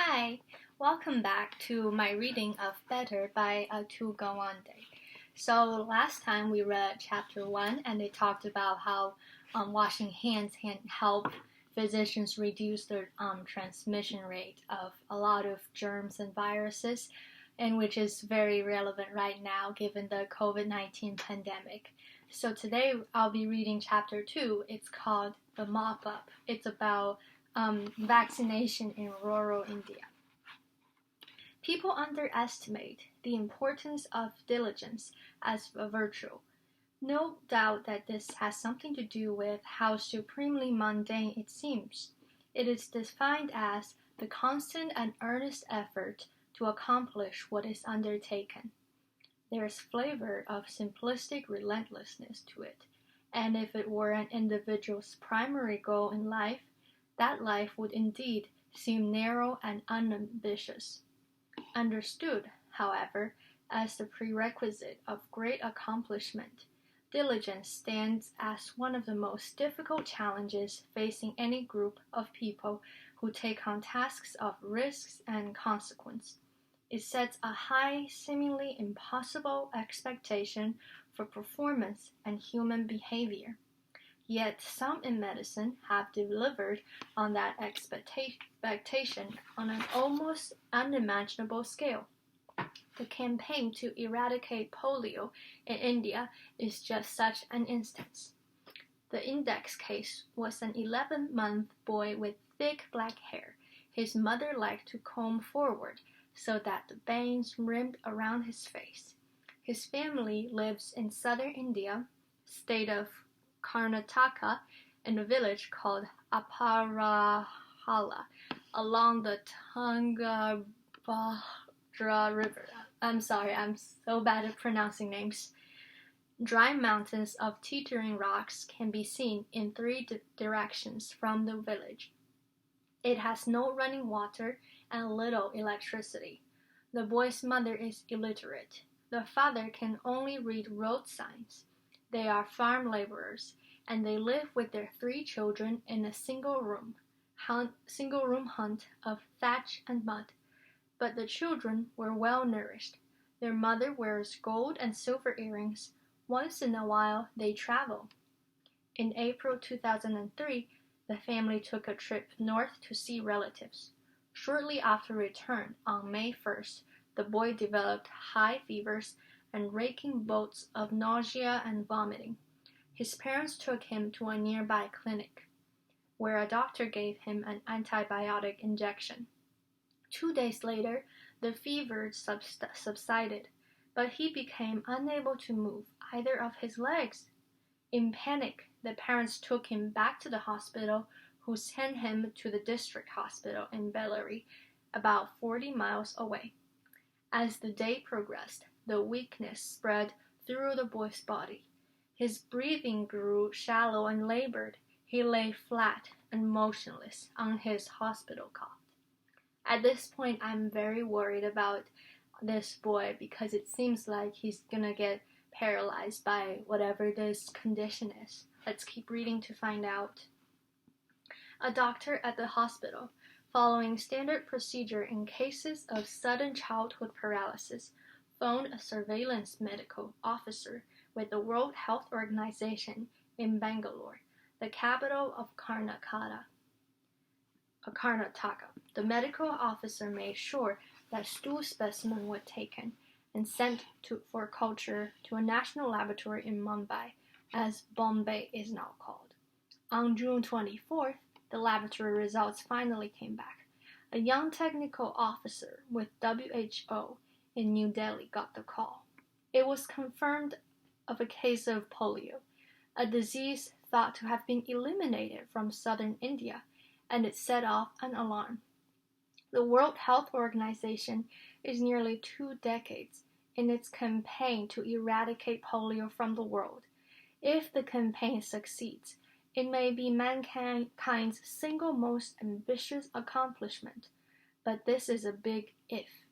Hi, welcome back to my reading of Better by Atul Gawande. So last time we read chapter 1 and it talked about how washing hands can help physicians reduce the transmission rate of a lot of germs and viruses, and which is very relevant right now given the COVID-19 pandemic. So today I'll be reading chapter 2. It's called the Mop Up. It's about vaccination in rural India. People underestimate the importance of diligence as a virtue. No doubt that this has something to do with how supremely mundane it seems. It is defined as the constant and earnest effort to accomplish what is undertaken. There is flavor of simplistic relentlessness to it, and if it were an individual's primary goal in life, that life would indeed seem narrow and unambitious. Understood, however, as the prerequisite of great accomplishment, diligence stands as one of the most difficult challenges facing any group of people who take on tasks of risks and consequence. It sets a high, seemingly impossible expectation for performance and human behavior. Yet some in medicine have delivered on that expectation on an almost unimaginable scale. The campaign to eradicate polio in India is just such an instance. The index case was an 11-month boy with thick black hair. His mother liked to comb forward so that the bangs rimmed around his face. His family lives in southern India, state of Karnataka, in a village called Aparahala along the Tungabhadra River. I'm sorry, I'm so bad at pronouncing names. Dry mountains of teetering rocks can be seen in three directions from the village. It has no running water and little electricity. The boy's mother is illiterate. The father can only read road signs. They are farm laborers, and they live with their 3 children in a single room hut of thatch and mud. But the children were well nourished. Their mother wears gold and silver earrings. Once in a while, they travel. In April 2003, the family took a trip north to see relatives. Shortly after return, on May 1st, the boy developed high fevers and raking bouts of nausea and vomiting. His parents took him to a nearby clinic, where a doctor gave him an antibiotic injection. 2 days later, the fever subsided, but he became unable to move either of his legs. In panic, the parents took him back to the hospital, who sent him to the district hospital in Bellary, about 40 miles away. As the day progressed, the weakness spread through the boy's body. His breathing grew shallow and labored. He lay flat and motionless on his hospital cot. At this point, I'm very worried about this boy because it seems like he's gonna get paralyzed by whatever this condition is. Let's keep reading to find out. A doctor at the hospital, following standard procedure in cases of sudden childhood paralysis, phoned a surveillance medical officer with the World Health Organization in Bangalore, the capital of Karnataka. The medical officer made sure that stool specimen was taken and sent for culture to a national laboratory in Mumbai, as Bombay is now called. On June 24th, the laboratory results finally came back. A young technical officer with WHO in New Delhi got the call. It was confirmed of a case of polio, a disease thought to have been eliminated from southern India, and it set off an alarm. The World Health Organization is nearly 2 decades in its campaign to eradicate polio from the world. If the campaign succeeds, it may be mankind's single most ambitious accomplishment, but this is a big if.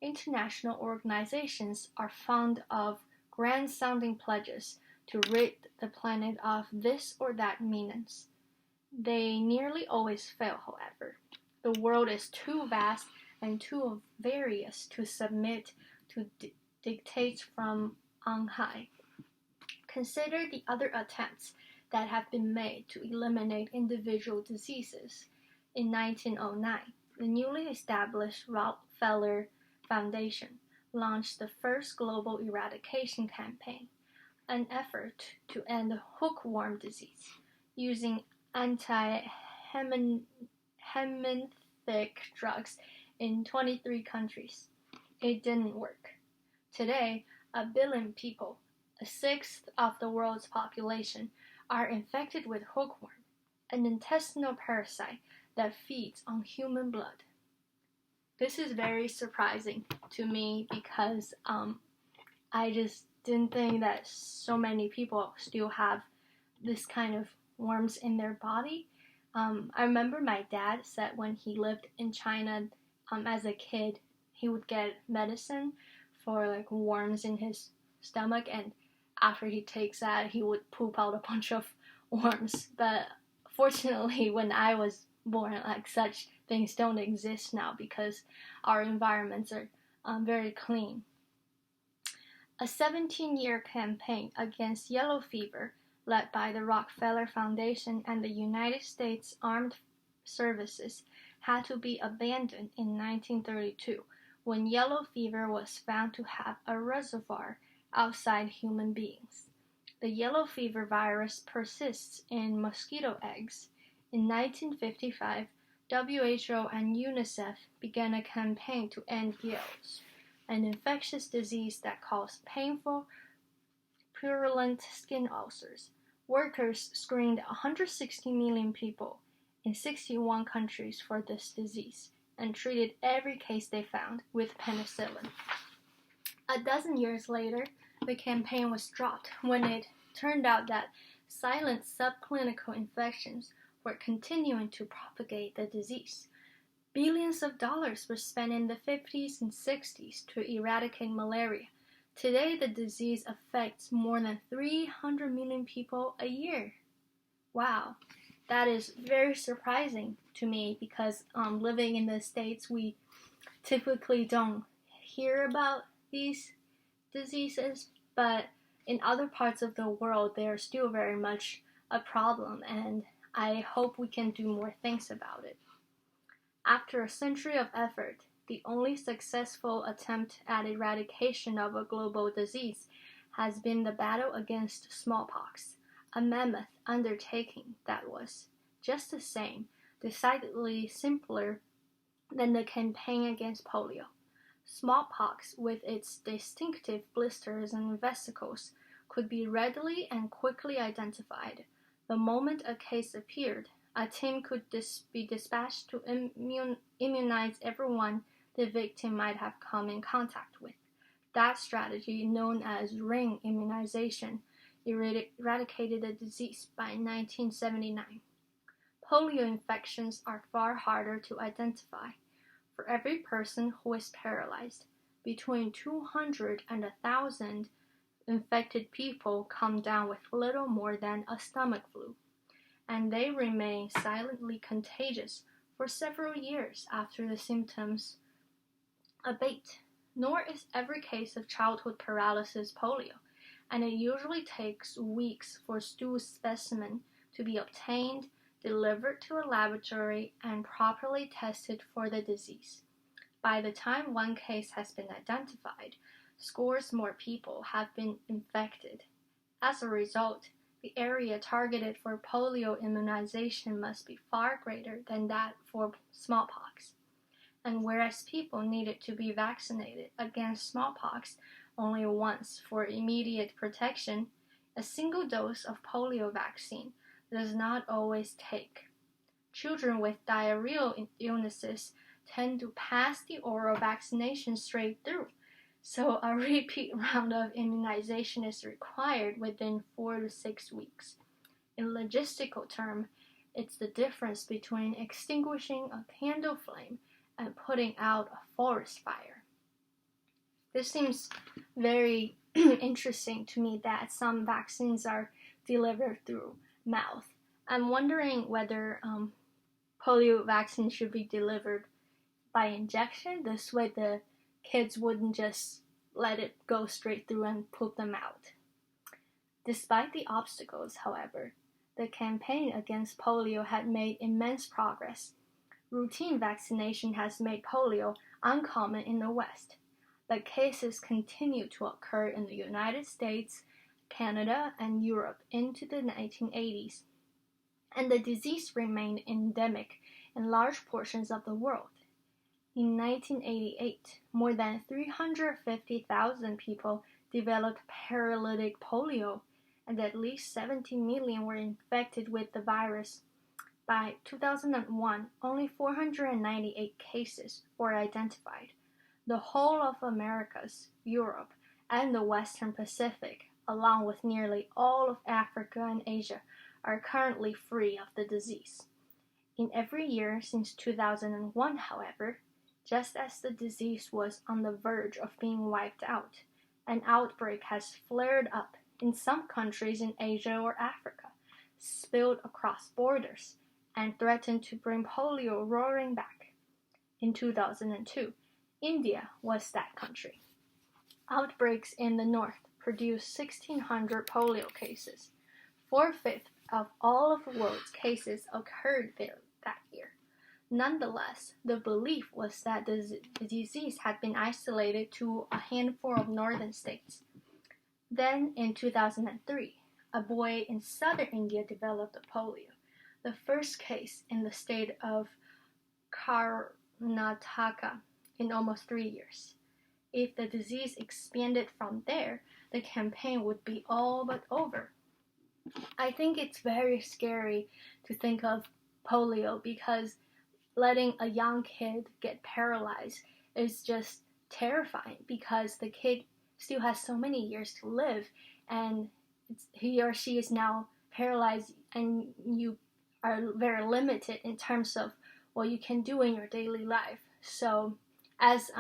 International organizations are fond of grand-sounding pledges to rid the planet of this or that menace. They nearly always fail, however. The world is too vast and too various to submit to dictates from on high. Consider the other attempts that have been made to eliminate individual diseases. In 1909, the newly established Rockefeller Foundation launched the first global eradication campaign, an effort to end hookworm disease using anti-hemolytic drugs in 23 countries. It didn't work. Today, 1 billion people, a sixth of the world's population, are infected with hookworm, an intestinal parasite that feeds on human blood. This is very surprising to me because I just didn't think that so many people still have this kind of worms in their body. I remember my dad said when he lived in China as a kid, he would get medicine for like worms in his stomach, and after he takes that, he would poop out a bunch of worms. But fortunately, when I was born, like such things don't exist now because our environments are very clean. A 17-year campaign against yellow fever led by the Rockefeller Foundation and the United States Armed Services had to be abandoned in 1932 when yellow fever was found to have a reservoir outside human beings. The yellow fever virus persists in mosquito eggs. In 1955, WHO and UNICEF began a campaign to end gills, an infectious disease that causes painful, purulent skin ulcers. Workers screened 160 million people in 61 countries for this disease and treated every case they found with penicillin. A dozen years later, the campaign was dropped when it turned out that silent subclinical infections were continuing to propagate the disease. Billions of dollars were spent in the 50s and 60s to eradicate malaria. Today, the disease affects more than 300 million people a year. Wow, that is very surprising to me because living in the States, we typically don't hear about these diseases, but in other parts of the world, they are still very much a problem, and I hope we can do more things about it. After a century of effort, the only successful attempt at eradication of a global disease has been the battle against smallpox, a mammoth undertaking that was just the same, decidedly simpler than the campaign against polio. Smallpox, with its distinctive blisters and vesicles, could be readily and quickly identified. The moment a case appeared, a team could be dispatched to immunize everyone the victim might have come in contact with. That strategy, known as ring immunization, eradicated the disease by 1979. Polio infections are far harder to identify. For every person who is paralyzed, between 200 and 1,000 infected people come down with little more than a stomach flu, and they remain silently contagious for several years after the symptoms abate. Nor is every case of childhood paralysis polio, and it usually takes weeks for stool specimen to be obtained, delivered to a laboratory, and properly tested for the disease. By the time one case has been identified, scores more people have been infected. As a result, the area targeted for polio immunization must be far greater than that for smallpox. And whereas people needed to be vaccinated against smallpox only once for immediate protection, a single dose of polio vaccine does not always take. Children with diarrheal illnesses tend to pass the oral vaccination straight through, so a repeat round of immunization is required within 4 to 6 weeks. In logistical terms, it's the difference between extinguishing a candle flame and putting out a forest fire. This seems very interesting to me that some vaccines are delivered through mouth. I'm wondering whether polio vaccine should be delivered by injection. This way the kids wouldn't just let it go straight through and poop them out. Despite the obstacles, however, the campaign against polio had made immense progress. Routine vaccination has made polio uncommon in the West. But cases continue to occur in the United States, Canada, and Europe into the 1980s, and the disease remained endemic in large portions of the world. In 1988, more than 350,000 people developed paralytic polio, and at least 70 million were infected with the virus. By 2001, only 498 cases were identified. The whole of Americas, Europe, and the Western Pacific, along with nearly all of Africa and Asia, are currently free of the disease. In every year since 2001, however, just as the disease was on the verge of being wiped out, an outbreak has flared up in some countries in Asia or Africa, spilled across borders, and threatened to bring polio roaring back. In 2002, India was that country. Outbreaks in the north produced 1,600 polio cases. 4/5 of all of the world's cases occurred there that year. Nonetheless, the belief was that the disease had been isolated to a handful of northern states. Then, in 2003, a boy in southern India developed polio, the first case in the state of Karnataka in almost 3 years. If the disease expanded from there, the campaign would be all but over. I think it's very scary to think of polio because letting a young kid get paralyzed is just terrifying because the kid still has so many years to live and he or she is now paralyzed and you are very limited in terms of what you can do in your daily life. So as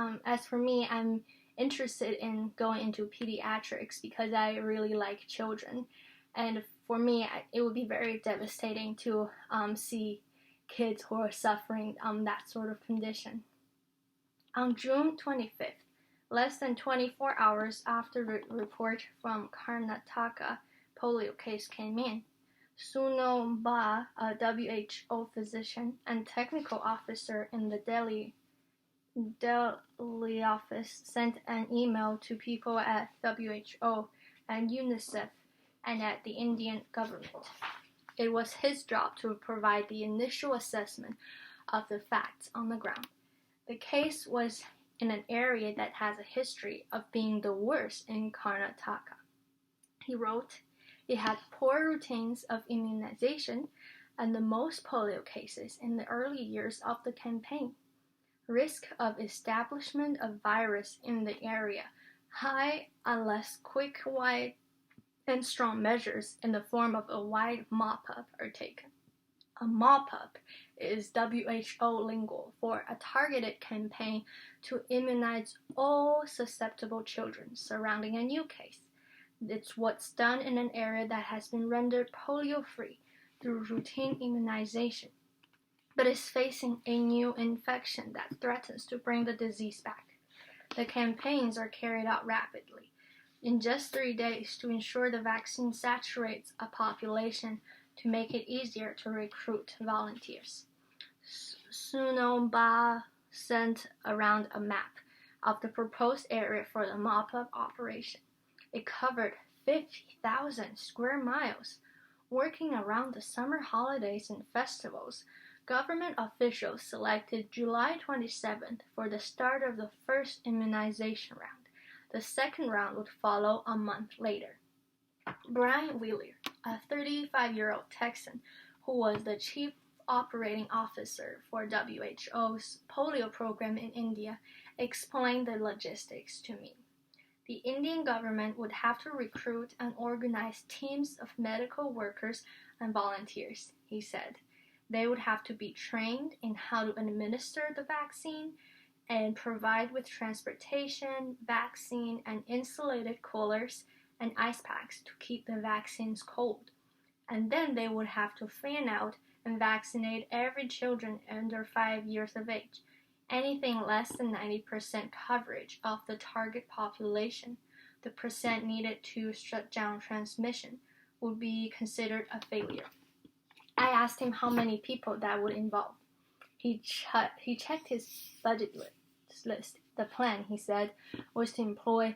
for me, I'm interested in going into pediatrics because I really like children. And for me, it would be very devastating to see kids who are suffering that sort of condition. On June 25th, less than 24 hours after the report from Karnataka polio case came in, Sunil Ba, a WHO physician and technical officer in the Delhi office, sent an email to people at WHO and UNICEF and at the Indian government. It was his job to provide the initial assessment of the facts on the ground. The case was in an area that has a history of being the worst in Karnataka. He wrote, it had poor routines of immunization and the most polio cases in the early years of the campaign. Risk of establishment of virus in the area high unless quick, wide, and strong measures in the form of a wide Mop Up are taken. A Mop Up is WHO lingo for a targeted campaign to immunize all susceptible children surrounding a new case. It's what's done in an area that has been rendered polio-free through routine immunization, but is facing a new infection that threatens to bring the disease back. The campaigns are carried out rapidly, in just 3 days, to ensure the vaccine saturates a population to make it easier to recruit volunteers. Sunil Ba sent around a map of the proposed area for the Mop Up operation. It covered 50,000 square miles. Working around the summer holidays and festivals, government officials selected July 27th for the start of the first immunization round. The second round would follow a month later. Brian Wheeler, a 35-year-old Texan who was the chief operating officer for WHO's polio program in India, explained the logistics to me. The Indian government would have to recruit and organize teams of medical workers and volunteers, he said. They would have to be trained in how to administer the vaccine and provide with transportation, vaccine, and insulated coolers and ice packs to keep the vaccines cold. And then they would have to fan out and vaccinate every children under 5 years of age. Anything less than 90% coverage of the target population, the percent needed to shut down transmission, would be considered a failure. I asked him how many people that would involve. He checked his budget list. The plan, he said, was to employ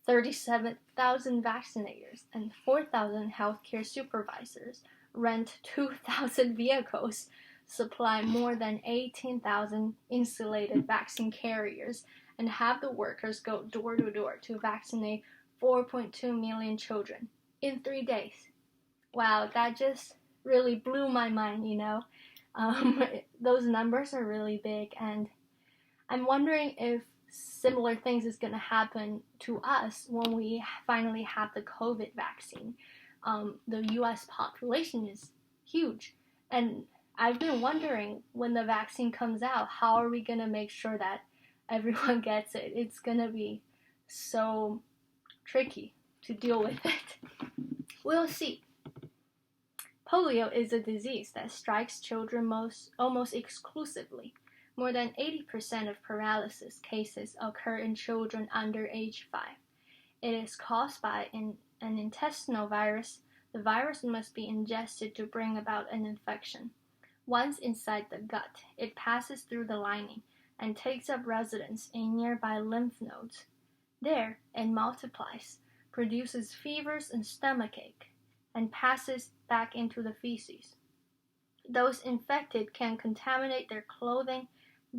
37,000 vaccinators and 4,000 healthcare supervisors, rent 2,000 vehicles, supply more than 18,000 insulated vaccine carriers, and have the workers go door to door to vaccinate 4.2 million children in 3 days. Wow, that just really blew my mind, Those numbers are really big, and I'm wondering if similar things is going to happen to us when we finally have the COVID vaccine. The U.S. population is huge, and I've been wondering when the vaccine comes out, how are we going to make sure that everyone gets it? It's going to be so tricky to deal with it. We'll see. Polio is a disease that strikes children almost exclusively. More than 80% of paralysis cases occur in children under age 5. It is caused by an intestinal virus. The virus must be ingested to bring about an infection. Once inside the gut, it passes through the lining and takes up residence in nearby lymph nodes. There, it multiplies, produces fevers and stomachache, and passes back into the feces. Those infected can contaminate their clothing,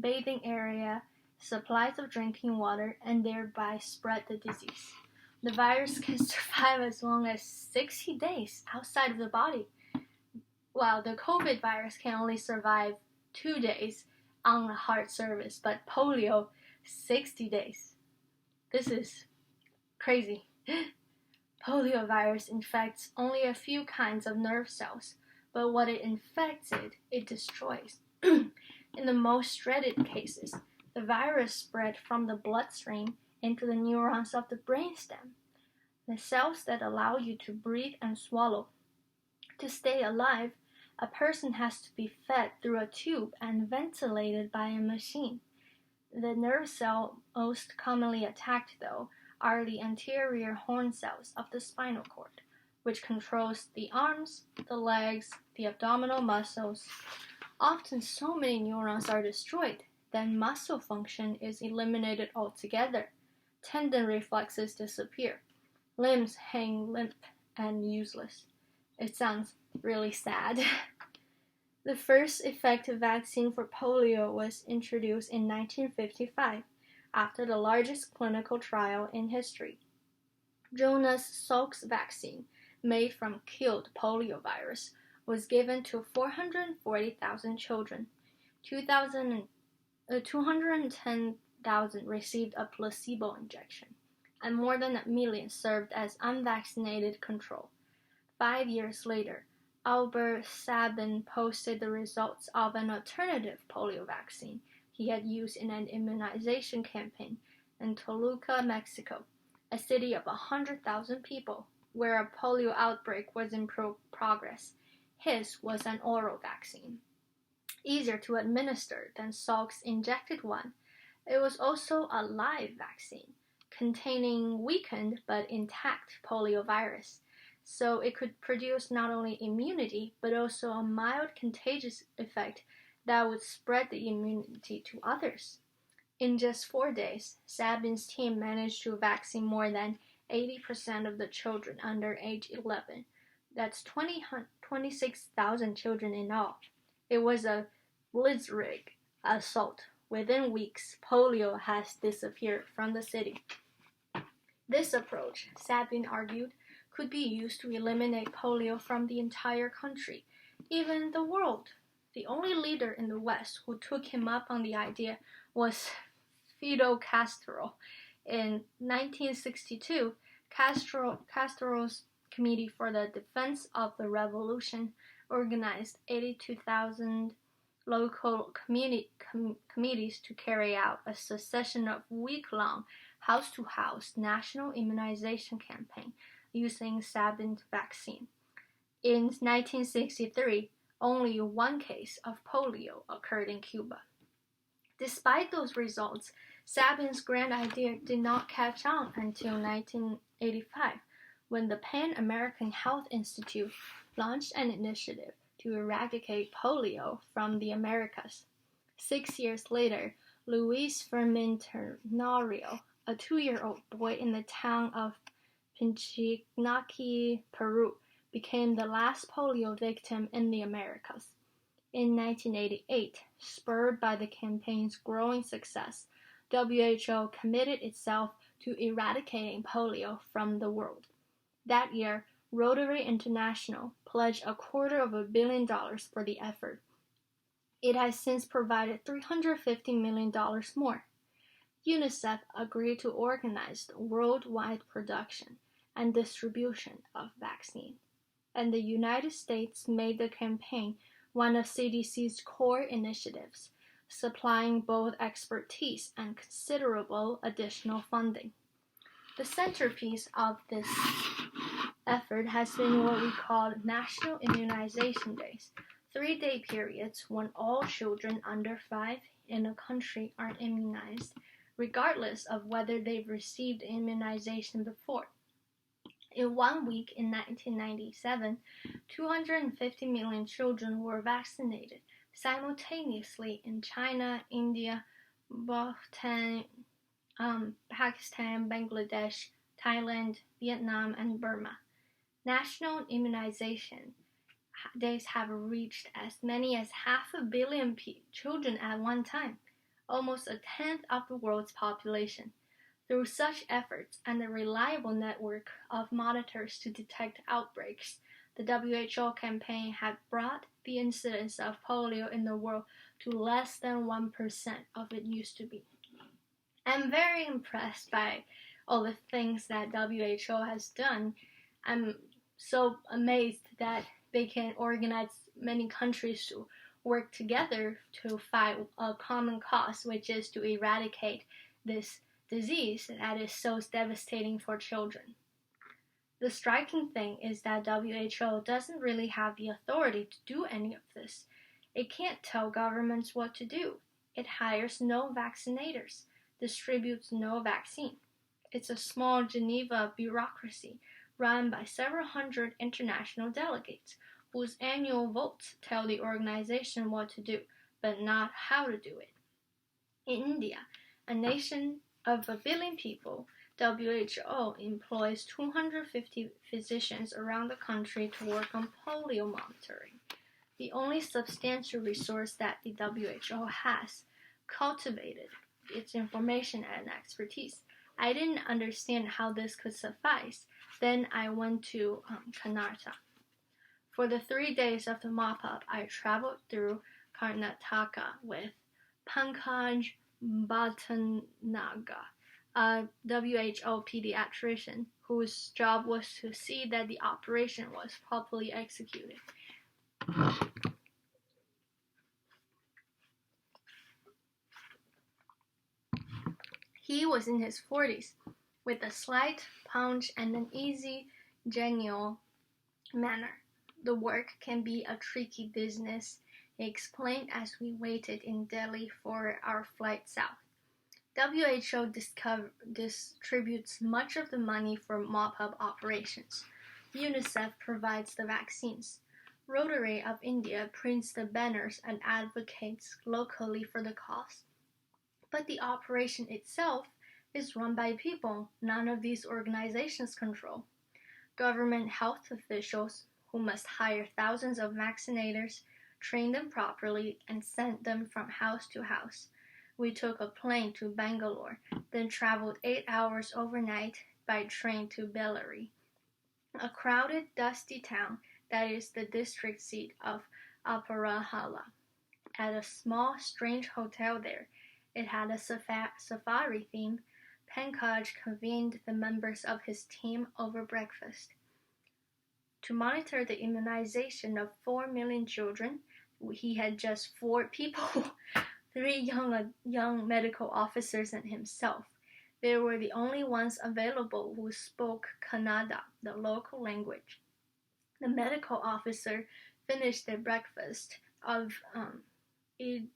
bathing area, supplies of drinking water, and thereby spread the disease. The virus can survive as long as 60 days outside of the body, while the COVID virus can only survive 2 days on a heart surface, but polio, 60 days. This is crazy. Poliovirus infects only a few kinds of nerve cells, but what it infects it destroys. In the most dreaded cases, the virus spread from the bloodstream into the neurons of the brainstem, the cells that allow you to breathe and swallow. To stay alive, a person has to be fed through a tube and ventilated by a machine. The nerve cell most commonly attacked, though, are the anterior horn cells of the spinal cord, which controls the arms, the legs, the abdominal muscles. Often so many neurons are destroyed that muscle function is eliminated altogether. Tendon reflexes disappear. Limbs hang limp and useless. It sounds really sad. The first effective vaccine for polio was introduced in 1955 after the largest clinical trial in history. Jonas Salk's vaccine, made from killed poliovirus, was given to 440,000 children. 210,000 received a placebo injection, and more than 1 million served as unvaccinated control. 5 years later, Albert Sabin posted the results of an alternative polio vaccine he had used in an immunization campaign in Toluca, Mexico, a city of 100,000 people, where a polio outbreak was in progress. His was an oral vaccine, easier to administer than Salk's injected one. It was also a live vaccine, containing weakened but intact poliovirus, so it could produce not only immunity but also a mild contagious effect that would spread the immunity to others. In just 4 days, Sabin's team managed to vaccinate more than 80% of the children under age 11. That's 26,000 children in all. It was a blitzkrieg assault. Within weeks, polio has disappeared from the city. This approach, Sabin argued, could be used to eliminate polio from the entire country, even the world. The only leader in the West who took him up on the idea was Fidel Castro. In 1962, Castro's Committee for the Defense of the Revolution organized 82,000 local committees to carry out a succession of week-long house-to-house national immunization campaign using Sabin's vaccine. In 1963, only one case of polio occurred in Cuba. Despite those results, Sabin's grand idea did not catch on until 1985, when the Pan American Health Institute launched an initiative to eradicate polio from the Americas. 6 years later, Luis Fermin-Tenorio, a 2-year-old boy in the town of Pinchinaki, Peru, became the last polio victim in the Americas. In 1988, spurred by the campaign's growing success, WHO committed itself to eradicating polio from the world. That year, Rotary International pledged $250 million for the effort. It has since provided $350 million more. UNICEF agreed to organize the worldwide production and distribution of vaccine, and the United States made the campaign one of CDC's core initiatives, supplying both expertise and considerable additional funding. The centerpiece of this effort has been what we call National Immunization Days, 3-day periods when all children under 5 in a country are immunized, regardless of whether they've received immunization before. In 1 week in 1997, 250 million children were vaccinated simultaneously in China, India, Bhutan, Pakistan, Bangladesh, Thailand, Vietnam, and Burma. National immunization days have reached as many as 500 million children at one time, almost a tenth of the world's population. Through such efforts and a reliable network of monitors to detect outbreaks, the WHO campaign had brought the incidence of polio in the world to less than 1% of it used to be. I'm very impressed by all the things that WHO has done. I'm so amazed that they can organize many countries to work together to fight a common cause, which is to eradicate this disease that is so devastating for children. The striking thing is that WHO doesn't really have the authority to do any of this. It can't tell governments what to do. It hires no vaccinators, distributes no vaccine. It's a small Geneva bureaucracy run by several hundred international delegates whose annual votes tell the organization what to do, but not how to do it. In India, a nation of 1 billion people, WHO employs 250 physicians around the country to work on polio monitoring, the only substantial resource that the WHO has cultivated its information and expertise. I didn't understand how this could suffice. Then I went to Karnataka. For the 3 days of the Mop Up, I traveled through Karnataka with Pankaj Bhatanagar, a WHO pediatrician whose job was to see that the operation was properly executed. He was in his 40s, with a slight punch and an easy, genial manner. The work can be a tricky business, he explained as we waited in Delhi for our flight south. WHO distributes much of the money for Mop Up operations. UNICEF provides the vaccines. Rotary of India prints the banners and advocates locally for the cause. But the operation itself is run by people none of these organizations control. Government health officials, who must hire thousands of vaccinators, train them properly, and send them from house to house. We took a plane to Bangalore, then traveled 8 hours overnight by train to Bellary, a crowded, dusty town that is the district seat of Aparahala. At a small, strange hotel there, it had a safari theme. Pankaj convened the members of his team over breakfast. To monitor the immunization of 4 million children, he had just 4 people, 3 young medical officers and himself. They were the only ones available who spoke Kannada, the local language. The medical officer finished their breakfast of idli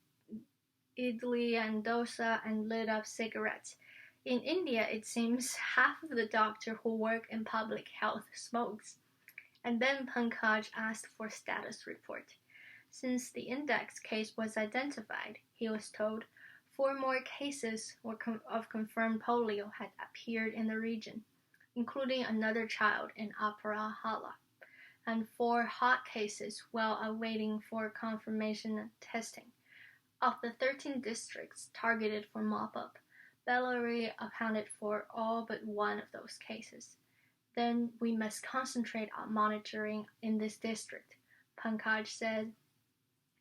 and dosa and lit up cigarettes. In India, it seems half of the doctors who work in public health smokes. And then Pankaj asked for status report. Since the index case was identified, he was told, 4 more cases of confirmed polio had appeared in the region, including another child in Upper and 4 hot cases while awaiting for confirmation testing. Of the 13 districts targeted for Mop Up, Bellary accounted for all but 1 of those cases. Then we must concentrate on monitoring in this district, Pankaj said.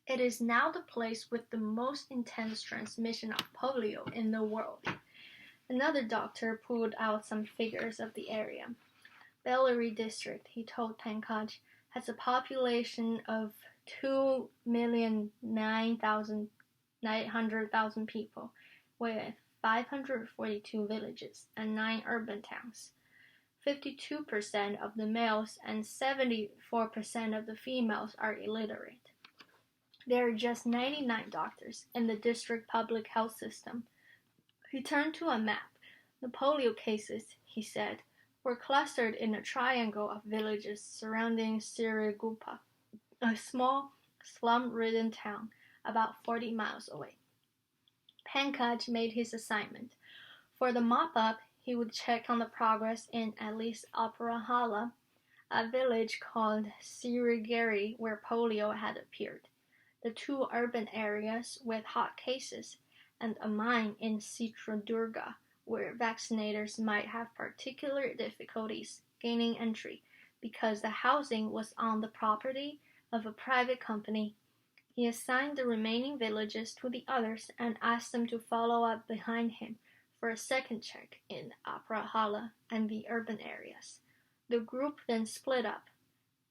It is now the place with the most intense transmission of polio in the world. Another doctor pulled out some figures of the area. Bellary district, he told Pankaj, has a population of 2,900,000 people, with 542 villages and 9 urban towns. 52% of the males and 74% of the females are illiterate. There are just 99 doctors in the district public health system. He turned to a map. The polio cases, he said, were clustered in a triangle of villages surrounding Sirigupa, a small, slum-ridden town about 40 miles away. Pankaj made his assignment. For the mop-up, he would check on the progress in at least Upper a village called Sirigiri where polio had appeared, the 2 urban areas with hot cases, and a mine in Citradurga where vaccinators might have particular difficulties gaining entry because the housing was on the property of a private company. He assigned the remaining villages to the others and asked them to follow up behind him for a second check in Upper and the urban areas. The group then split up.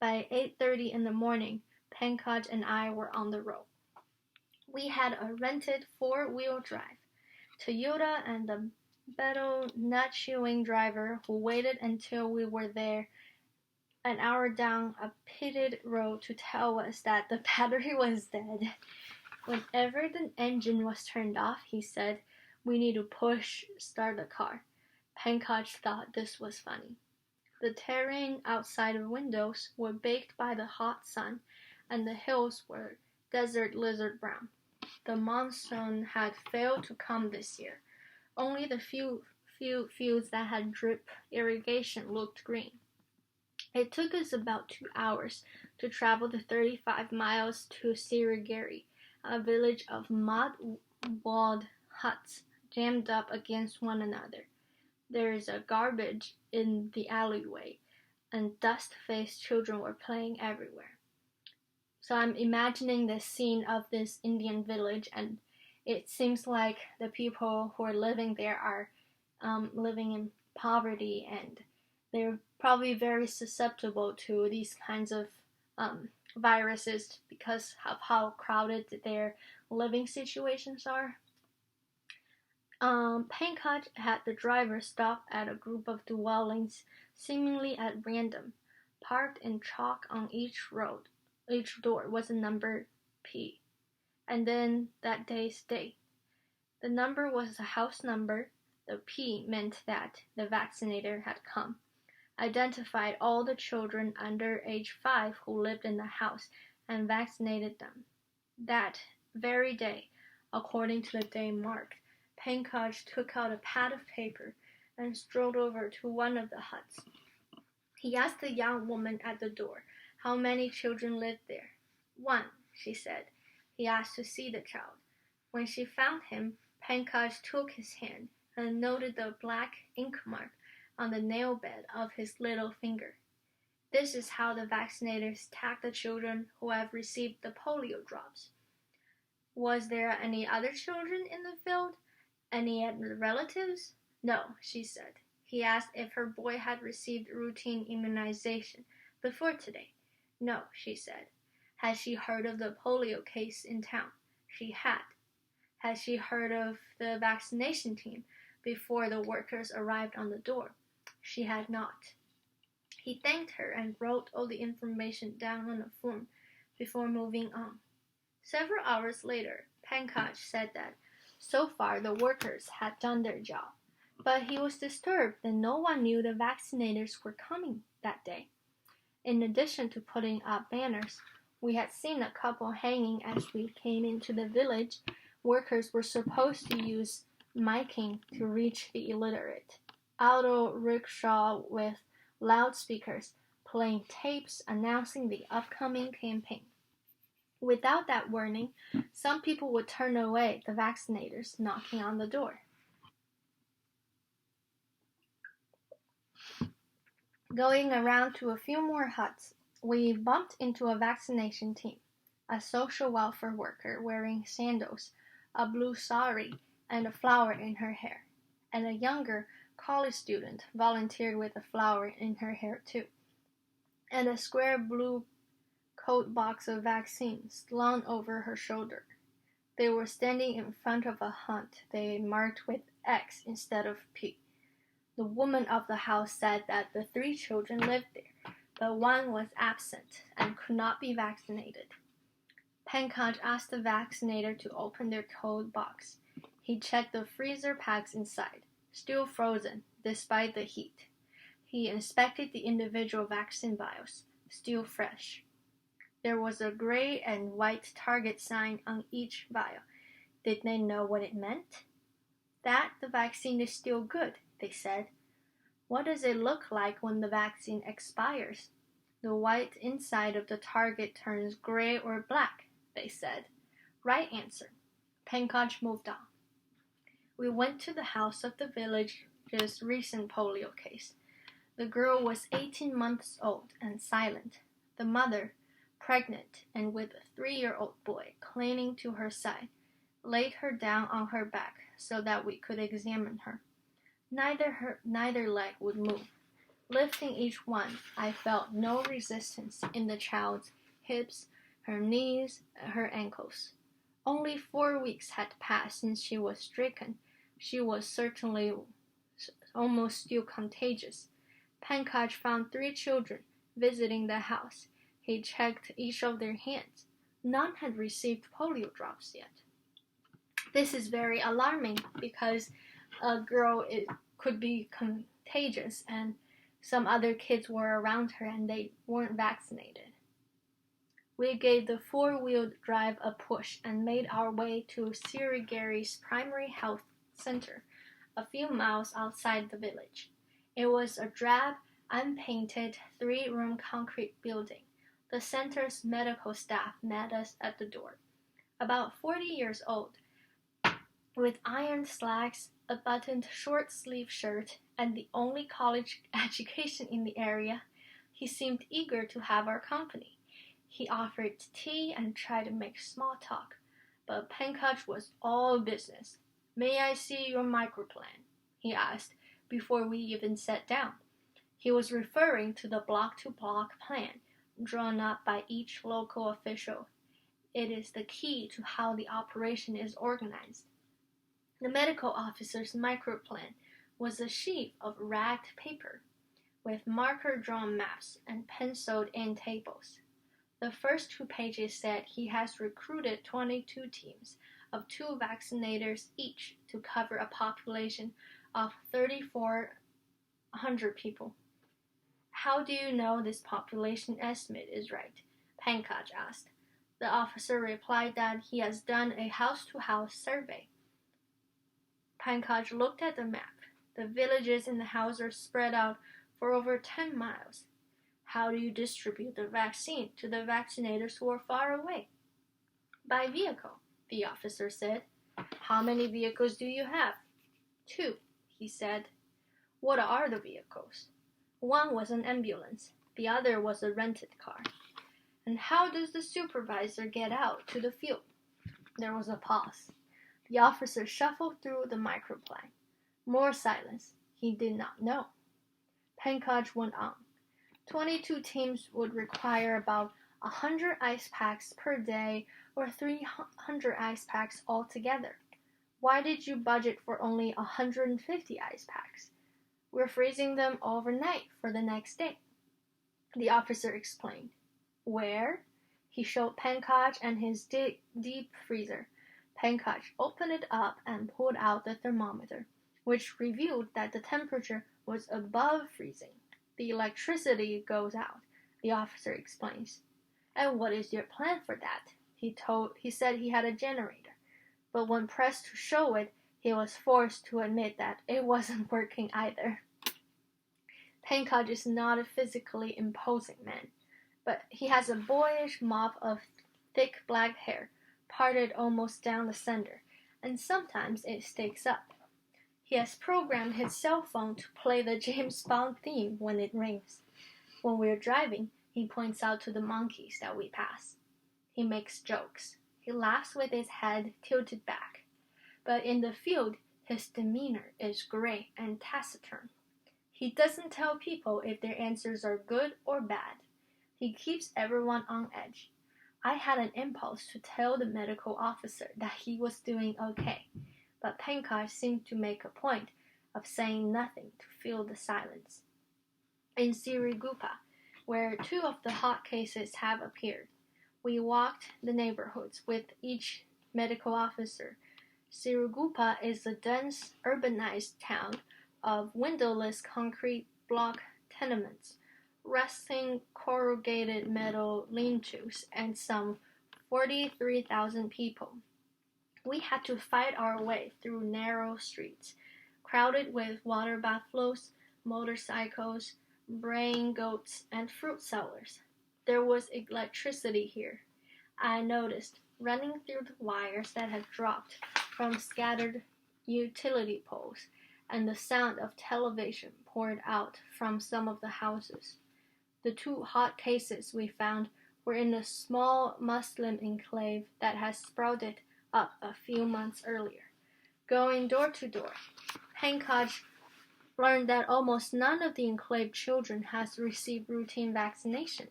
By 8:30 in the morning, Pankaj and I were on the road. We had a rented 4-wheel drive Toyota and a Beto nut-chewing driver who waited until we were there an hour down a pitted road to tell us that the battery was dead. Whenever the engine was turned off, he said, "We need to start the car." Pankaj thought this was funny. The terrain outside the windows were baked by the hot sun, and the hills were desert lizard brown. The monsoon had failed to come this year. Only the few fields that had drip irrigation looked green. It took us about 2 hours to travel the 35 miles to Sirigiri, a village of mud-walled huts jammed up against one another. There is a garbage in the alleyway, and dust-faced children were playing everywhere. So I'm imagining the scene of this Indian village, and it seems like the people who are living there are living in poverty, and they're probably very susceptible to these kinds of viruses because of how crowded their living situations are. Pankaj had the driver stop at a group of dwellings, seemingly at random. Parked in chalk on each door was a number P, and then that day's date. The number was the house number. The P meant that the vaccinator had come, identified all the children under age 5 who lived in the house, and vaccinated them. That very day, according to the day marked, Pankaj took out a pad of paper and strolled over to one of the huts. He asked the young woman at the door how many children lived there. 1, she said. He asked to see the child. When she found him, Pankaj took his hand and noted the black ink mark on the nail bed of his little finger. This is how the vaccinators tag the children who have received the polio drops. Was there any other children in the field? Any relatives? No, she said. He asked if her boy had received routine immunization before today. No, she said. Had she heard of the polio case in town? She had. Had she heard of the vaccination team before the workers arrived on the door? She had not. He thanked her and wrote all the information down on a form. before moving on. Several hours later, Pankaj said that so far the workers had done their job, but he was disturbed that no one knew the vaccinators were coming that day. In addition to putting up banners, we had seen a couple hanging as we came into the village. Workers were supposed to use miking to reach the illiterate. Auto rickshaw with loudspeakers playing tapes announcing the upcoming campaign. Without that warning, some people would turn away the vaccinators knocking on the door. Going around to a few more huts, we bumped into a vaccination team, a social welfare worker wearing sandals, a blue sari, and a flower in her hair, and a younger college student volunteered with a flower in her hair too, and a square blue coat box of vaccines slung over her shoulder. They were standing in front of a hut they marked with X instead of P. The woman of the house said that the 3 children lived there, but one was absent and could not be vaccinated. Pankaj asked the vaccinator to open their cold box. He checked the freezer packs inside, still frozen despite the heat. He inspected the individual vaccine vials, still fresh. There was a gray and white target sign on each vial. Did they know what it meant? That the vaccine is still good, they said. What does it look like when the vaccine expires? The white inside of the target turns gray or black, they said. Right answer. Pankaj moved on. We went to the house of the village's recent polio case. The girl was 18 months old and silent. The mother, pregnant and with a 3-year-old boy clinging to her side, laid her down on her back so that we could examine her. Neither leg would move. Lifting each one, I felt no resistance in the child's hips, her knees, her ankles. Only 4 weeks had passed since she was stricken. She was certainly almost still contagious. Pankaj found 3 children visiting the house. He checked each of their hands. None had received polio drops yet. This is very alarming because a girl could be contagious and some other kids were around her and they weren't vaccinated. We gave the 4-wheel drive a push and made our way to Sirigiri's primary health center, a few miles outside the village. It was a drab, unpainted 3-room concrete building. The center's medical staff met us at the door. About 40 years old, with ironed slacks, a buttoned short-sleeved shirt, and the only college education in the area, he seemed eager to have our company. He offered tea and tried to make small talk, but Pankaj was all business. "May I see your microplan?" he asked before we even sat down. He was referring to the block-to-block plan drawn up by each local official. It is the key to how the operation is organized. The medical officer's microplan was a sheet of ragged paper with marker-drawn maps and penciled-in tables. The first 2 pages said he has recruited 22 teams of 2 vaccinators each to cover a population of 3,400 people. "How do you know this population estimate is right?" Pankaj asked. The officer replied that he has done a house-to-house survey. Pankaj looked at the map. The villages in the house are spread out for over 10 miles. "How do you distribute the vaccine to the vaccinators who are far away?" "By vehicle," the officer said. "How many vehicles do you have?" 2, he said. "What are the vehicles?" "One was an ambulance. The other was a rented car." "And how does the supervisor get out to the field?" There was a pause. The officer shuffled through the microplan. More silence. He did not know. Pankaj went on. 22 teams would require about 100 ice packs per day or 300 ice packs altogether. "Why did you budget for only 150 ice packs?" "We're freezing them overnight for the next day," the officer explained. "Where?" He showed Pankaj and his deep freezer. Pankaj opened it up and pulled out the thermometer, which revealed that the temperature was above freezing. The electricity goes out, the officer explains. And what is your plan for that? He said he had a generator, but when pressed to show it, he was forced to admit that it wasn't working either. Pankaj is not a physically imposing man, but he has a boyish mop of thick black hair, parted almost down the center, and sometimes it sticks up. He has programmed his cell phone to play the James Bond theme when it rings. When we're driving, he points out to the monkeys that we pass. He makes jokes. He laughs with his head tilted back. But in the field, his demeanor is gray and taciturn. He doesn't tell people if their answers are good or bad. He keeps everyone on edge. I had an impulse to tell the medical officer that he was doing okay, but Pankaj seemed to make a point of saying nothing to fill the silence. In Sirigupa, where 2 of the hot cases have appeared, we walked the neighborhoods with each medical officer. Sirigupa is a dense, urbanized town of windowless concrete block tenements, rusting corrugated metal lean-tos, and some 43,000 people. We had to fight our way through narrow streets, crowded with water buffaloes, motorcycles, braying goats, and fruit sellers. There was electricity here, I noticed, running through the wires that had dropped from scattered utility poles, and the sound of television poured out from some of the houses. The 2 hot cases we found were in a small Muslim enclave that had sprouted up a few months earlier. Going door to door, Pankaj learned that almost none of the enclave children has received routine vaccination.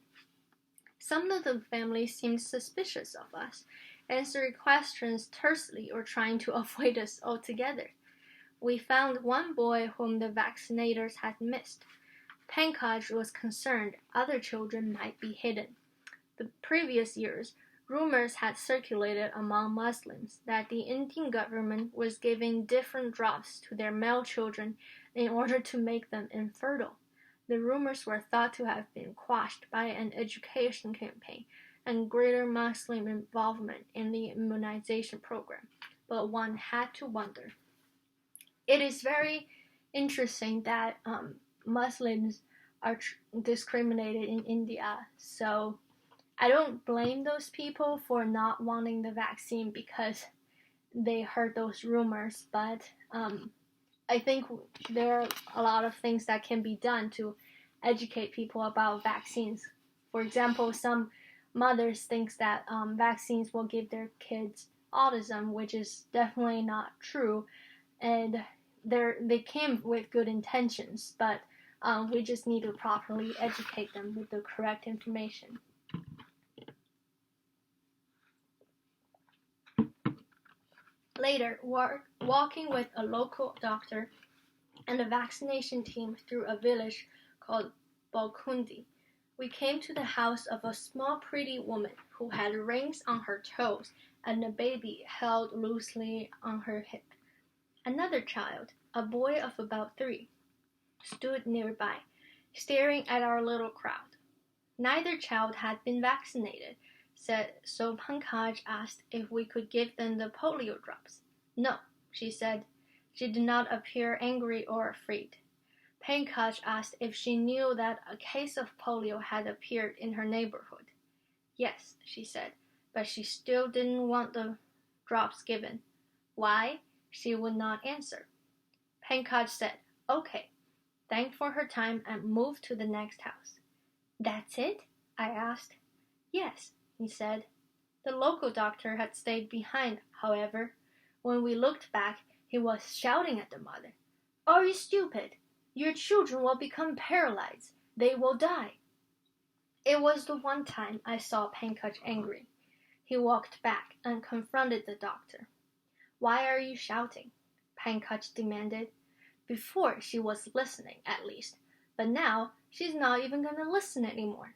Some of the families seemed suspicious of us, answering questions tersely or trying to avoid us altogether. We found one boy whom the vaccinators had missed. Pankaj was concerned other children might be hidden. The previous years, rumors had circulated among Muslims that the Indian government was giving different drops to their male children in order to make them infertile. The rumors were thought to have been quashed by an education campaign and greater Muslim involvement in the immunization program, but one had to wonder. It is very interesting that Muslims are discriminated in India, so I don't blame those people for not wanting the vaccine because they heard those rumors, but I think there are a lot of things that can be done to educate people about vaccines. For example, some mothers think that vaccines will give their kids autism, which is definitely not true, and they came with good intentions, but we just need to properly educate them with the correct information. Later, walking with a local doctor and a vaccination team through a village called Balkundi, we came to the house of a small pretty woman who had rings on her toes and a baby held loosely on her hip. Another child, a boy of about 3, stood nearby, staring at our little crowd. Neither child had been vaccinated, so Pankaj asked if we could give them the polio drops. No, she said. She did not appear angry or afraid. Pankaj asked if she knew that a case of polio had appeared in her neighborhood. Yes, she said, but she still didn't want the drops given. Why? She would not answer. Pankaj said, "Okay," thanked for her time and moved to the next house. That's it? I asked. Yes, he said. The local doctor had stayed behind, however. When we looked back, he was shouting at the mother. Are you stupid? Your children will become paralyzed. They will die. It was the one time I saw Pankaj angry. He walked back and confronted the doctor. Why are you shouting? Pankaj demanded. Before she was listening, at least, but now she's not even going to listen anymore.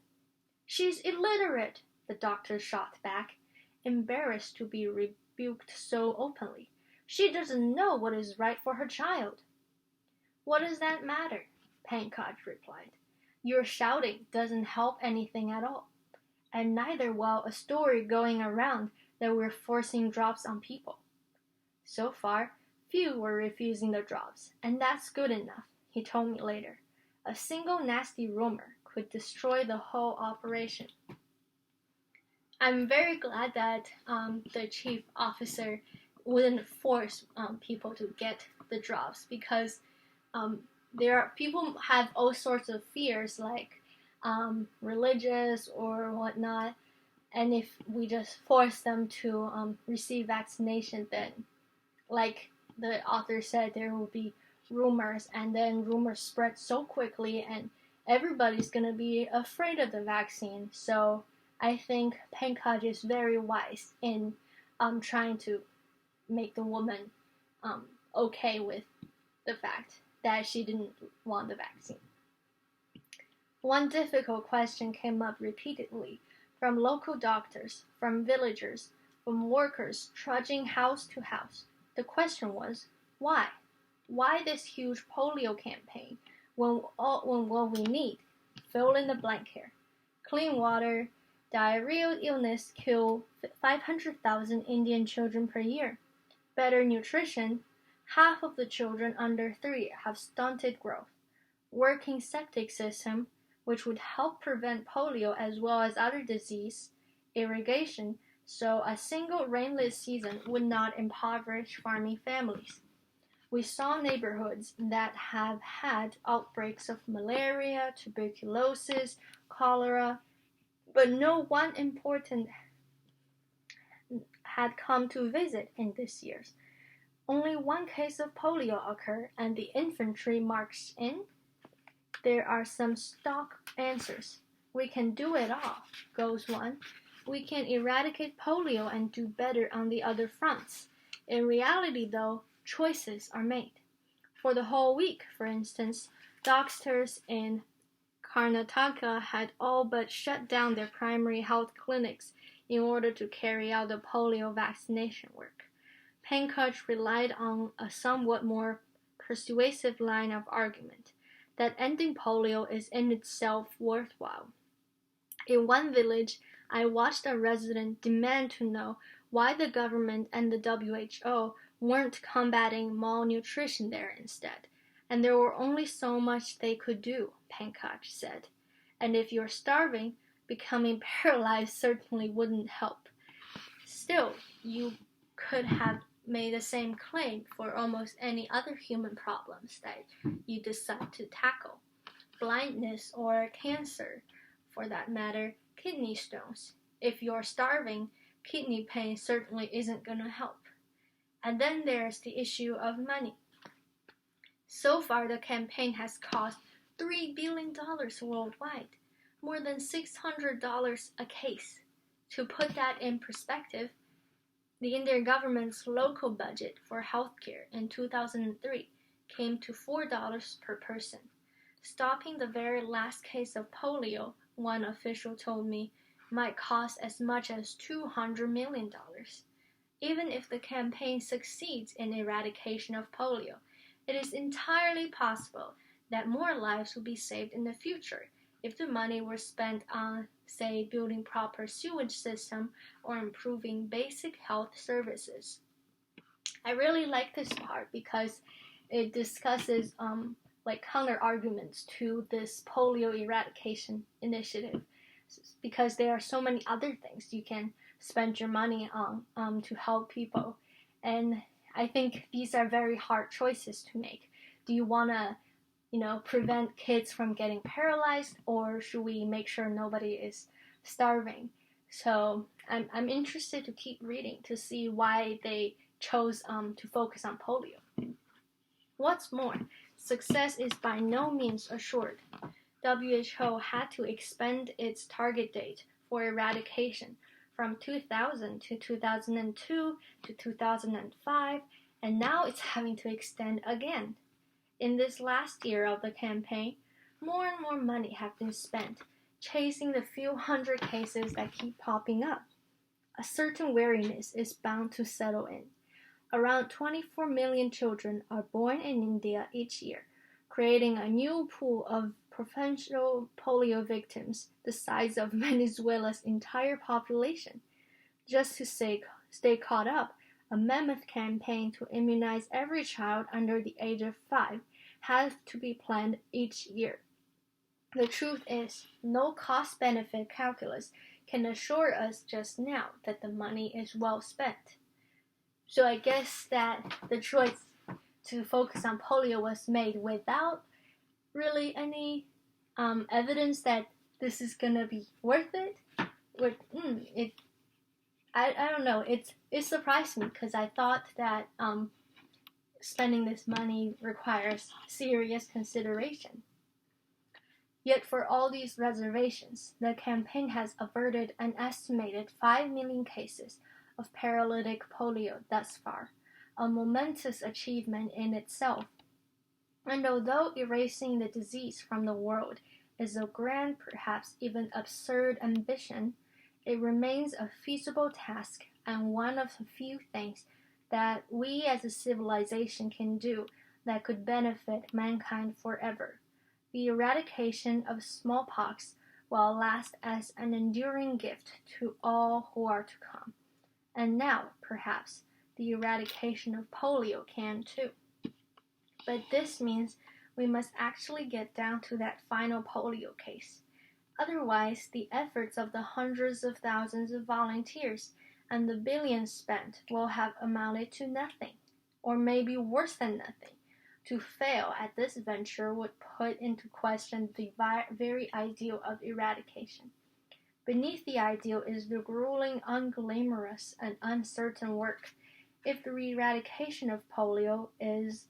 She's illiterate, the doctor shot back, embarrassed to be rebuked so openly. She doesn't know what is right for her child. What does that matter? Pankaj replied. Your shouting doesn't help anything at all, and neither will a story going around that we're forcing drops on people. So far, few were refusing the drops, and that's good enough, he told me later. A single nasty rumor could destroy the whole operation. I'm very glad that the chief officer wouldn't force people to get the drops, because people have all sorts of fears, like religious or whatnot, and if we just force them to receive vaccination, then, like the author said, there will be rumors, and then rumors spread so quickly, and everybody's gonna be afraid of the vaccine. So I think Pankaj is very wise in trying to make the woman okay with the fact that she didn't want the vaccine. One difficult question came up repeatedly from local doctors, from villagers, from workers trudging house to house. The question was, why? Why this huge polio campaign when what we need? Fill in the blank here. Clean water, diarrheal illness kill 500,000 Indian children per year. Better nutrition, half of the children under 3 have stunted growth. Working septic system, which would help prevent polio as well as other disease. Irrigation, so a single rainless season would not impoverish farming families. We saw neighborhoods that have had outbreaks of malaria, tuberculosis, cholera, but no one important had come to visit in this year's. Only one case of polio occurred, and the infantry marched in. There are some stock answers. We can do it all, goes one. We can eradicate polio and do better on the other fronts. In reality, though, choices are made. For the whole week, for instance, doctors in Karnataka had all but shut down their primary health clinics in order to carry out the polio vaccination work. Pankaj relied on a somewhat more persuasive line of argument, that ending polio is in itself worthwhile. In one village, I watched a resident demand to know why the government and the WHO weren't combating malnutrition there instead, and there were only so much they could do, Pankaj said. And if you're starving, becoming paralyzed certainly wouldn't help. Still, you could have made the same claim for almost any other human problems that you decide to tackle. Blindness or cancer, for that matter, kidney stones. If you're starving, kidney pain certainly isn't going to help. And then there's the issue of money. So far, the campaign has cost $3 billion worldwide, more than $600 a case. To put that in perspective, the Indian government's local budget for healthcare in 2003 came to $4 per person. Stopping the very last case of polio, one official told me, might cost as much as $200 million. Even if the campaign succeeds in eradication of polio, it is entirely possible that more lives will be saved in the future if the money were spent on, say, building proper sewage system or improving basic health services. I really like this part because it discusses like counter arguments to this polio eradication initiative, because there are so many other things you can spend your money on to help people, and I think these are very hard choices to make. Do you want to prevent kids from getting paralyzed, or should we make sure nobody is starving? So I'm interested to keep reading to see why they chose to focus on polio. What's more, success is by no means assured. WHO had to expand its target date for eradication from 2000 to 2002 to 2005, and now it's having to extend again. In this last year of the campaign, more and more money have been spent chasing the few hundred cases that keep popping up. A certain weariness is bound to settle in. Around 24 million children are born in India each year, creating a new pool of potential polio victims the size of Venezuela's entire population. Just to stay caught up, a mammoth campaign to immunize every child under the age of 5 has to be planned each year. The truth is, no cost-benefit calculus can assure us just now that the money is well spent. So I guess that the choice to focus on polio was made without really any evidence that this is gonna be worth it. I don't know. It surprised me because I thought that spending this money requires serious consideration. Yet for all these reservations, the campaign has averted an estimated 5 million cases of paralytic polio thus far, a momentous achievement in itself. And although erasing the disease from the world is a grand, perhaps even absurd ambition, it remains a feasible task and one of the few things that we as a civilization can do that could benefit mankind forever. The eradication of smallpox will last as an enduring gift to all who are to come. And now, perhaps, the eradication of polio can too. But this means we must actually get down to that final polio case. Otherwise, the efforts of the hundreds of thousands of volunteers and the billions spent will have amounted to nothing, or maybe worse than nothing. To fail at this venture would put into question the very ideal of eradication. Beneath the ideal is the grueling, unglamorous, and uncertain work. If the eradication of polio is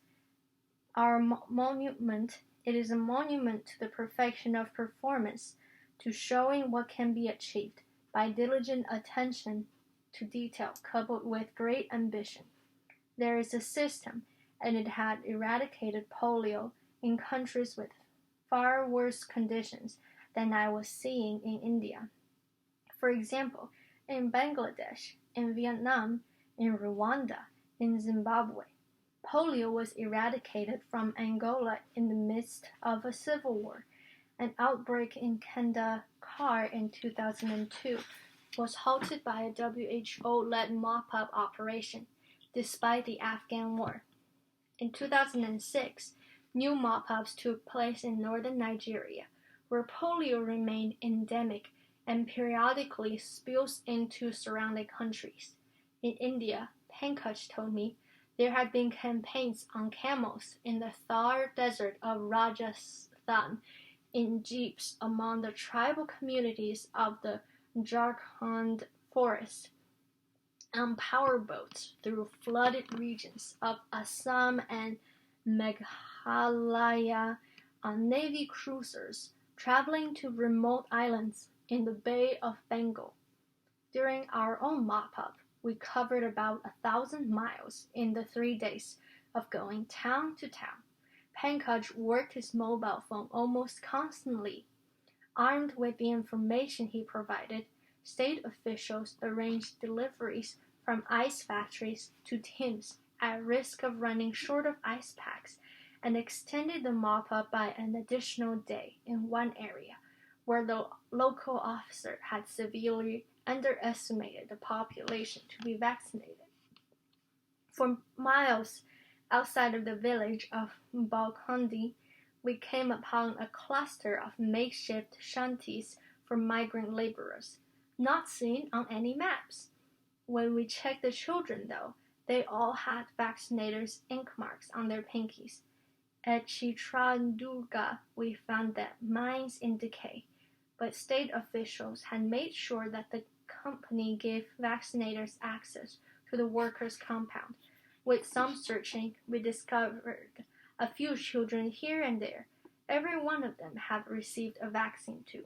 our monument, it is a monument to the perfection of performance, to showing what can be achieved by diligent attention to detail coupled with great ambition. There is a system, and it had eradicated polio in countries with far worse conditions than I was seeing in India. For example, in Bangladesh, in Vietnam, in Rwanda, in Zimbabwe, polio was eradicated from Angola in the midst of a civil war. An outbreak in Kandahar in 2002 was halted by a WHO-led Mop Up operation, despite the Afghan war. In 2006, new mop-ups took place in northern Nigeria, where polio remained endemic and periodically spills into surrounding countries. In India, Pankaj told me there had been campaigns on camels in the Thar desert of Rajasthan, in jeeps among the tribal communities of the Jharkhand forest, on power boats through flooded regions of Assam and Meghalaya, on Navy cruisers traveling to remote islands in the Bay of Bengal. During our own mop-up, we covered about 1,000 miles in the 3 days of going town to town. Pankaj worked his mobile phone almost constantly. Armed with the information he provided, state officials arranged deliveries from ice factories to teams at risk of running short of ice packs, and extended the mop-up by an additional day in one area where the local officer had severely underestimated the population to be vaccinated. For miles outside of the village of Balkhandi, we came upon a cluster of makeshift shanties for migrant laborers, not seen on any maps. When we checked the children, though, they all had vaccinators' ink marks on their pinkies. At Chitradurga, we found that mines in decay, but state officials had made sure that the company gave vaccinators access to the workers' compound. With some searching, we discovered a few children here and there. Every one of them had received a vaccine too.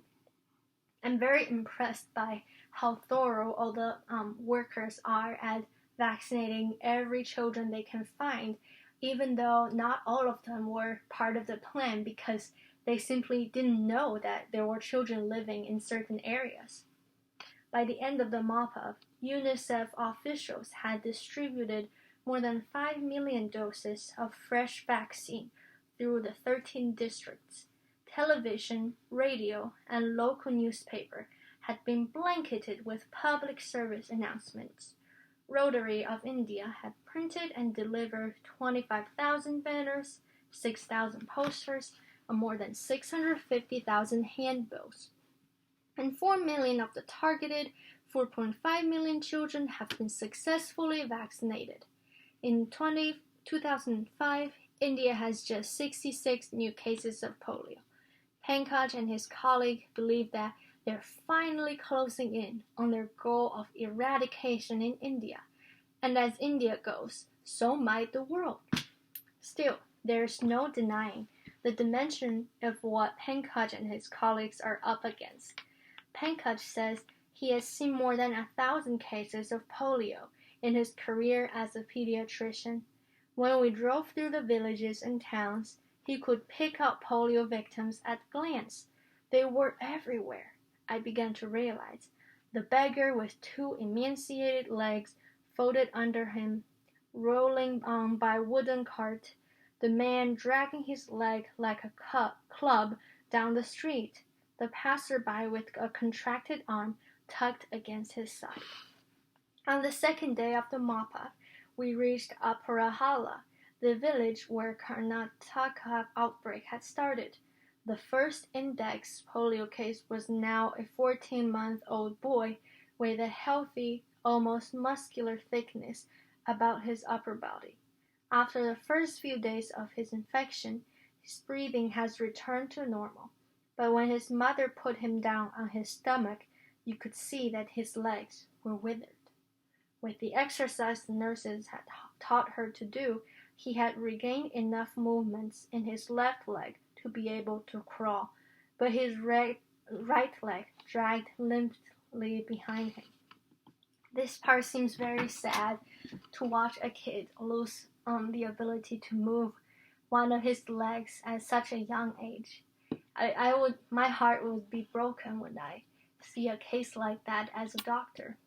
I'm very impressed by how thorough all the workers are at vaccinating every children they can find, even though not all of them were part of the plan because They simply didn't know that there were children living in certain areas. By the end of the Mop Up, UNICEF officials had distributed more than 5 million doses of fresh vaccine through the 13 districts. Television, radio, and local newspaper had been blanketed with public service announcements. Rotary of India had printed and delivered 25,000 banners, 6,000 posters, and more than 650,000 handbills. And 4 million of the targeted 4.5 million children have been successfully vaccinated. In 2005, India has just 66 new cases of polio. Pankaj and his colleague believe that they're finally closing in on their goal of eradication in India. And as India goes, so might the world. Still, there's no denying the dimension of what Pankaj and his colleagues are up against. Pankaj says he has seen more than 1,000 cases of polio in his career as a pediatrician. When we drove through the villages and towns, he could pick out polio victims at a glance. They were everywhere. I began to realize the beggar with 2 emaciated legs folded under him, rolling on by a wooden cart, the man dragging his leg like a club down the street, the passerby with a contracted arm tucked against his side. On the second day of the Mop Up, we reached Aparahala, the village where Karnataka outbreak had started. The first index polio case was now a 14-month-old boy with a healthy, almost muscular thickness about his upper body. After the first few days of his infection, his breathing has returned to normal. But when his mother put him down on his stomach, you could see that his legs were withered. With the exercise the nurses had taught her to do, he had regained enough movements in his left leg to be able to crawl, but his right leg dragged limply behind him. This part seems very sad, to watch a kid lose the ability to move one of his legs at such a young age. My heart would be broken when I see a case like that as a doctor.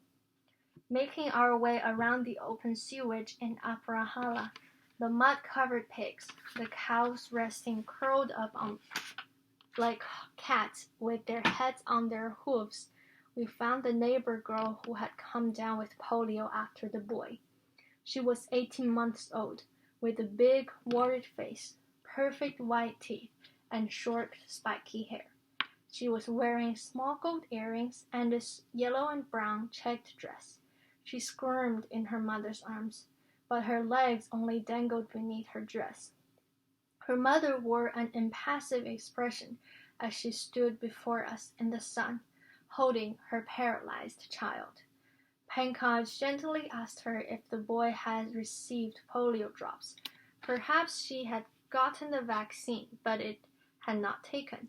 Making our way around the open sewage in Aparahala, the mud-covered pigs, the cows resting curled up on like cats with their heads on their hooves, we found the neighbor girl who had come down with polio after the boy. She was 18 months old, with a big, worried face, perfect white teeth, and short, spiky hair. She was wearing small gold earrings and a yellow and brown checked dress. She squirmed in her mother's arms, but her legs only dangled beneath her dress. Her mother wore an impassive expression as she stood before us in the sun, holding her paralyzed child. Pankaj gently asked her if the boy had received polio drops. Perhaps she had gotten the vaccine, but it had not taken.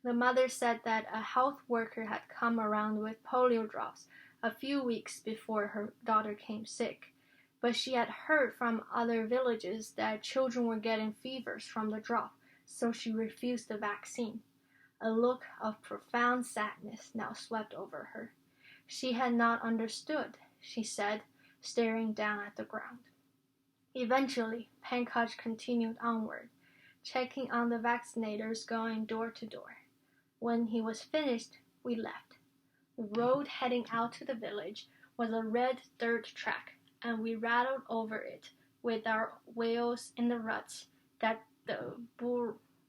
The mother said that a health worker had come around with polio drops a few weeks before her daughter came sick, but she had heard from other villages that children were getting fevers from the drop, so she refused the vaccine. A look of profound sadness now swept over her. She had not understood, she said, staring down at the ground. Eventually, Pankaj continued onward, checking on the vaccinators going door to door. When he was finished, we left. The road heading out to the village was a red dirt track, and we rattled over it with our wheels in the ruts that the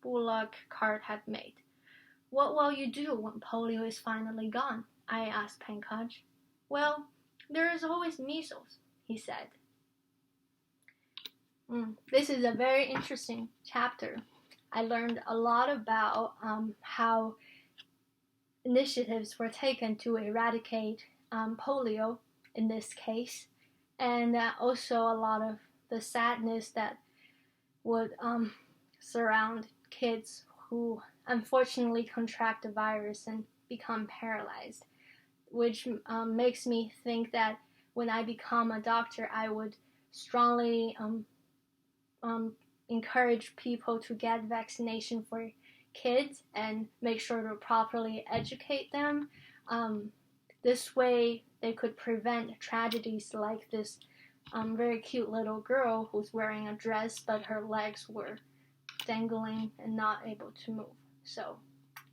bullock cart had made. "What will you do when polio is finally gone?" I asked Pankaj. "Well, there is always measles," he said. This is a very interesting chapter. I learned a lot about how initiatives were taken to eradicate polio in this case, and also a lot of the sadness that would surround kids who unfortunately contract the virus and become paralyzed, which makes me think that when I become a doctor, I would strongly encourage people to get vaccination for kids and make sure to properly educate them. This way they could prevent tragedies like this very cute little girl who's wearing a dress but her legs were dangling and not able to move. So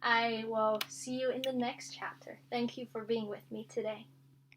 I will see you in the next chapter. Thank you for being with me today.